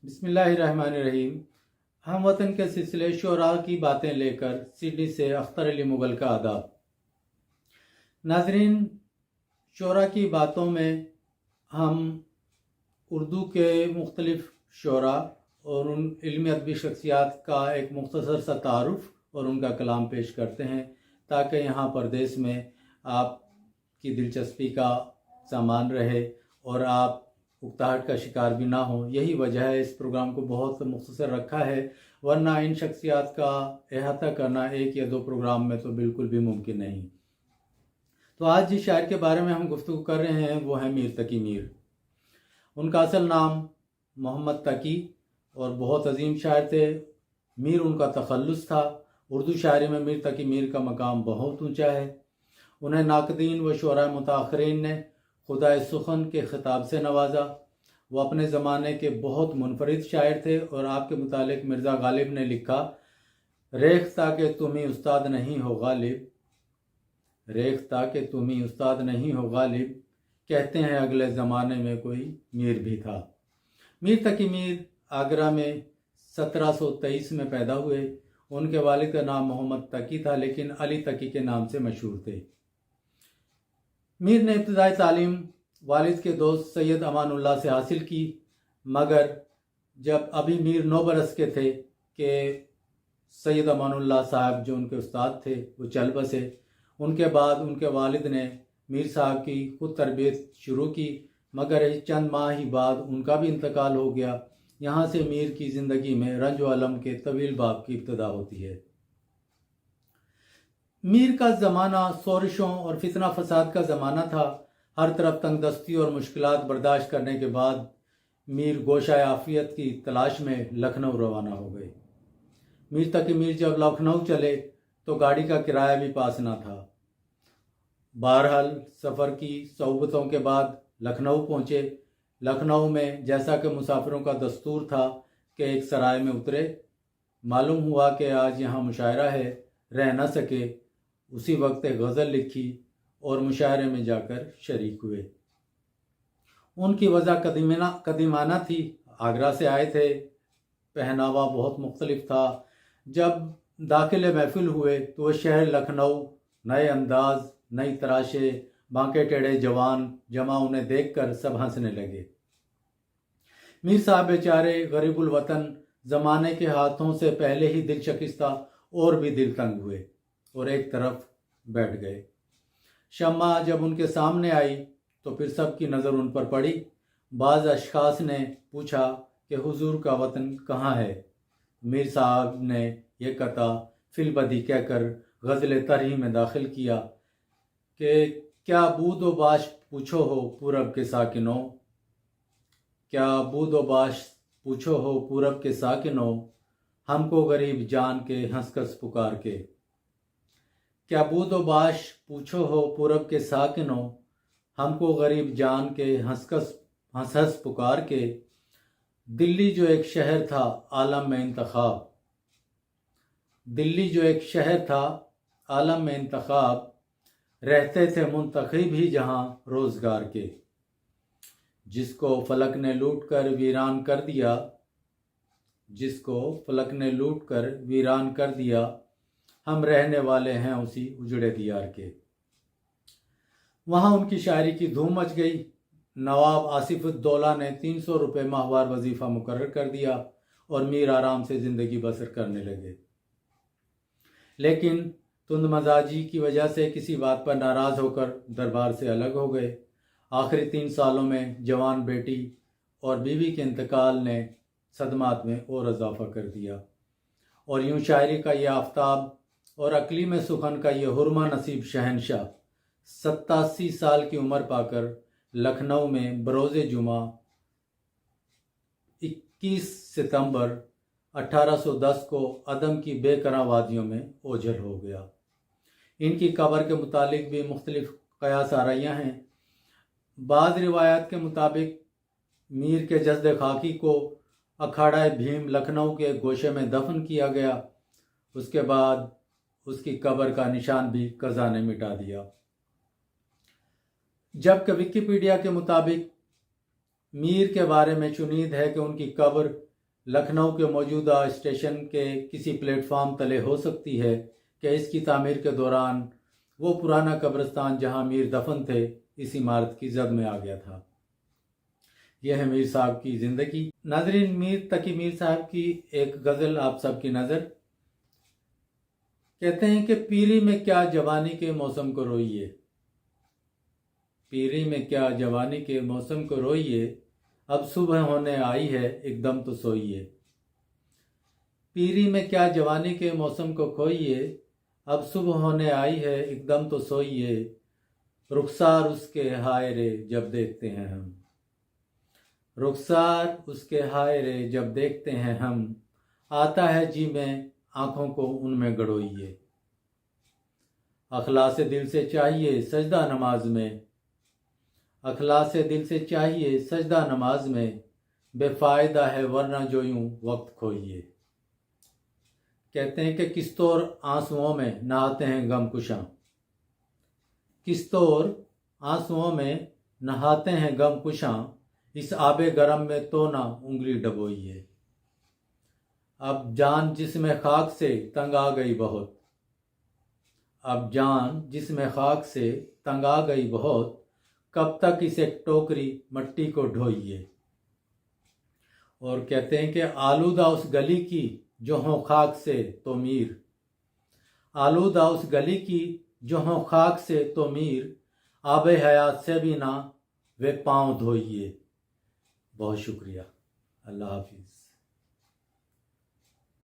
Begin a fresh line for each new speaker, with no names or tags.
बिस्मिल्लाहिर्रहमानिर्रहीम। हम वतन के सिलसिले शोरा की बातें लेकर सिडनी से अख्तर अली मुगल का आदाब। नाजरीन, शोरा की बातों में हम उर्दू के मुख्तलिफ शोरा और उन इल्मी अदबी शख्सियात का एक मुख्तसर सा तारुफ और उनका कलाम पेश करते हैं, ताकि यहाँ परदेश में आपकी दिलचस्पी का सामान रहे और आप उकताहट का शिकार भी ना हो। यही वजह है इस प्रोग्राम को बहुत मुख्तसर रखा है, वरना इन शख्सियात का अहाता करना एक या दो प्रोग्राम में तो बिल्कुल भी मुमकिन नहीं। तो आज जिस शायर के बारे में हम गुफ्तगू कर रहे हैं वो है मीर तकी मीर। उनका असल नाम मोहम्मद तकी और बहुत अजीम शायर थे। मीर उनका तखल्लुस था। उर्दू शायरी में मीर तकी मीर का मकाम बहुत ऊंचा है। उन्हें नाकदीन व शुअरा मुताखरीन ने खुदा सुखन के खिताब से नवाजा। वो अपने ज़माने के बहुत मुनफरिद शायर थे और आपके मुतालिक मिर्ज़ा गालिब ने लिखा, रेख्ता के तुम ही उस्ताद नहीं हो गालिब, रेख्ता के तुम ही उस्ताद नहीं हो गालिब, कहते हैं अगले ज़माने में कोई मीर भी था। मीर तकी मीर आगरा में 1723 में पैदा हुए। उनके वालिद का नाम मोहम्मद तकी था, लेकिन अली तकी के नाम से मशहूर थे। मीर ने इब्तदाई तालीम वालिद के दोस्त सैयद अमानुल्लाह से हासिल की, मगर जब अभी मीर 9 बरस के थे कि सैयद अमानुल्लाह साहब जो उनके उस्ताद थे वो चल बसे। उनके बाद उनके वालिद ने मीर साहब की खुद तरबियत शुरू की, मगर चंद माह ही बाद उनका भी इंतकाल हो गया। यहाँ से मीर की ज़िंदगी में रंज व अलम के तवील बाब की इब्तदा होती है। मीर का ज़माना शोरशों और फितना फसाद का ज़माना था। हर तरफ तंगदस्ती और मुश्किलात बर्दाश्त करने के बाद मीर गोशा आफियत की तलाश में लखनऊ रवाना हो गए। मीर तकी मीर जब लखनऊ चले तो गाड़ी का किराया भी पास ना था। बहरहाल सफ़र की सोबतों के बाद लखनऊ पहुँचे। लखनऊ में जैसा कि मुसाफिरों का दस्तूर था कि एक सराय में उतरे। मालूम हुआ कि आज यहाँ मुशायरा है, रह न सके। उसी वक्त एक गज़ल लिखी और मुशायरे में जाकर शरीक हुए। उनकी वजह कदीमाना थी। आगरा से आए थे, पहनावा बहुत मुख्तलिफ था। जब दाखिले महफिल हुए तो वह शहर लखनऊ नए अंदाज, नई तराशे, बांके टेढ़े जवान जमा उन्हें देखकर सब हंसने लगे। मीर साहब बेचारे गरीबुल वतन ज़माने के हाथों से पहले ही दिल शकिस्ता और भी दिल तंग हुए और एक तरफ बैठ गए। शम्मा जब उनके सामने आई तो फिर सब की नज़र उन पर पड़ी। बाज़ अशखास ने पूछा कि हुजूर का वतन कहाँ है। मीर साहब ने यह कता फिलबदी कहकर गज़ल तरही में दाखिल किया कि क्या बूदो बाश पूछो हो पूरब के साकिनों, क्या बूदो बाश पूछो हो पूरब के साकिनों, हमको गरीब जान के हंसकस पुकार के। क्या बूदो बाश पूछो हो पूरब के साकिनों, हमको गरीब जान के हंस हंस पुकार के। दिल्ली जो एक शहर था आलम में इंतखाब, दिल्ली जो एक शहर था आलम में इंतखाब, रहते थे मुंतखब ही जहाँ रोज़गार के। जिसको फलक ने लूट कर वीरान कर दिया, जिसको फलक ने लूट कर वीरान कर दिया, हम रहने वाले हैं उसी उजड़े दियार के। वहाँ उनकी शायरी की धूम मच गई। नवाब आसिफुद्दौला ने 300 रुपये माहवार वजीफ़ा मुकर्रर कर दिया और मीर आराम से ज़िंदगी बसर करने लगे। लेकिन तुंद मजाजी की वजह से किसी बात पर नाराज़ होकर दरबार से अलग हो गए। आखिरी 3 सालों में जवान बेटी और बीवी के इंतकाल ने सदमात में और इजाफा कर दिया और यूं शायरी का यह आफ्ताब और अकली में सुखन का यह हुरमा नसीब शहनशाह 87 साल की उम्र पाकर लखनऊ में बरोज़े जुमा 21 सितंबर 1810 को अदम की बेकरां वादियों में ओझल हो गया। इनकी कब्र के मुतालिक भी मुख्तलिफ क़यास आराइयाँ हैं। बाज़ रिवायात के मुताबिक मीर के जस्द खाकी को अखाड़ा भीम लखनऊ के गोशे में दफन किया गया। उसके बाद उसकी कब्र का निशान भी कज़ा ने मिटा दिया। जबकि विकिपीडिया के मुताबिक मीर के बारे में चुनीद है कि उनकी कब्र लखनऊ के मौजूदा स्टेशन के किसी प्लेटफार्म तले हो सकती है कि इसकी तामीर के दौरान वो पुराना कब्रिस्तान जहां मीर दफन थे इस इमारत की जद में आ गया था। यह है मीर साहब की ज़िंदगी। नाज़रीन, मीर तकी मीर साहब की एक गज़ल आप सबकी नज़र। कहते हैं कि पीरी में क्या जवानी के मौसम को रोइए, पीरी में क्या जवानी के मौसम को रोइए, अब सुबह होने आई है एकदम तो सोइए। पीरी में क्या जवानी के मौसम को खोइए, अब सुबह होने आई है एकदम तो सोइए। रुखसार उसके हाय रे जब देखते हैं हम, रुखसार उसके हाय रे जब देखते हैं हम, आता है जी में आंखों को उनमें गड़ोइए। अखलास दिल से चाहिए सजदा नमाज में, अखलास दिल से चाहिए सजदा नमाज में, बेफायदा है वरना जो यूं वक्त खोइए। कहते हैं कि किस तौर आंसुओं में नहाते हैं गमकुशां, किस तौर आंसुओं में नहाते हैं गमकुशां, इस आबे गरम में तो ना उंगली डबोइए। अब जान जिसमें खाक से तंग आ गई बहुत, अब जान जिसमें खाक से तंग आ गई बहुत, कब तक इसे टोकरी मट्टी को ढोइए। और कहते हैं कि आलूदा उस गली की जो हों खाक से तो मीर, आलूदा उस गली की जो हों खाक से तो मीर, आबे हयात से भी ना वे पाँव धोइए। बहुत शुक्रिया। अल्लाह हाफिज़।